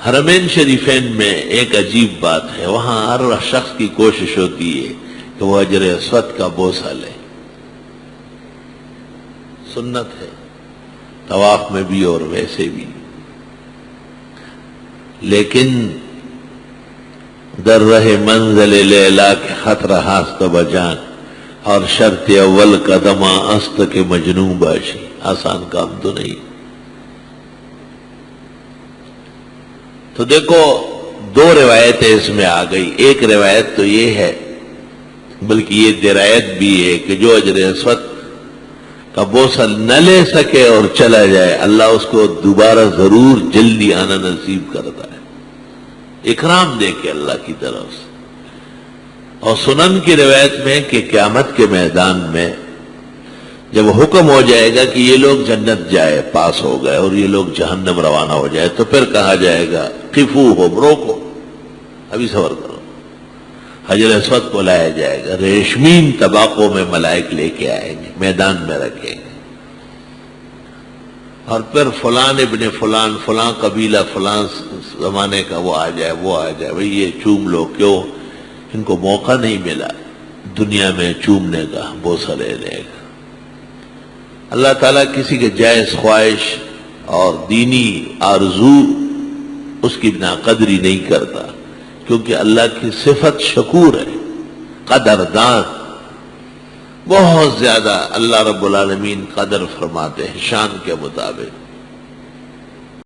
حرمین شریفین میں ایک عجیب بات ہے، وہاں ہر شخص کی کوشش ہوتی ہے کہ وہ حجر اسود کا بوسہ لے، سنت ہے طواف میں بھی اور ویسے بھی، لیکن در رہ منزل لیلا کے خط رہاست بجان، اور شرط اول قدمہ است کے مجنوں باشی، آسان کام تو نہیں۔ تو دیکھو دو روایتیں اس میں آ گئی، ایک روایت تو یہ ہے، بلکہ یہ درایت بھی ہے کہ جو حجر اسود کا بوسہ نہ لے سکے اور چلا جائے، اللہ اس کو دوبارہ ضرور جلدی آنا نصیب کرتا ہے، اکرام دے کے اللہ کی طرف سے۔ اور سنن کی روایت میں کہ قیامت کے میدان میں جب حکم ہو جائے گا کہ یہ لوگ جنت جائے پاس ہو گئے اور یہ لوگ جہنم روانہ ہو جائے، تو پھر کہا جائے گا قفوہم، روکو ابھی صبر کرو، حجر اسود کو لایا جائے گا، ریشمین طباقوں میں ملائک لے کے آئیں گے، میدان میں رکھیں گے، اور پھر فلان ابن فلان، فلان قبیلہ، فلان زمانے کا وہ آ جائے، وہ آ جائے، بھئی یہ چوم لو، کیوں ان کو موقع نہیں ملا دنیا میں چومنے کا، بوسہ لینے کا۔ اللہ تعالیٰ کسی کے جائز خواہش اور دینی آرزو اس کی ناقدری نہیں کرتا، کیونکہ اللہ کی صفت شکور ہے، قدردان، بہت زیادہ اللہ رب العالمین قدر فرماتے ہیں شان کے مطابق۔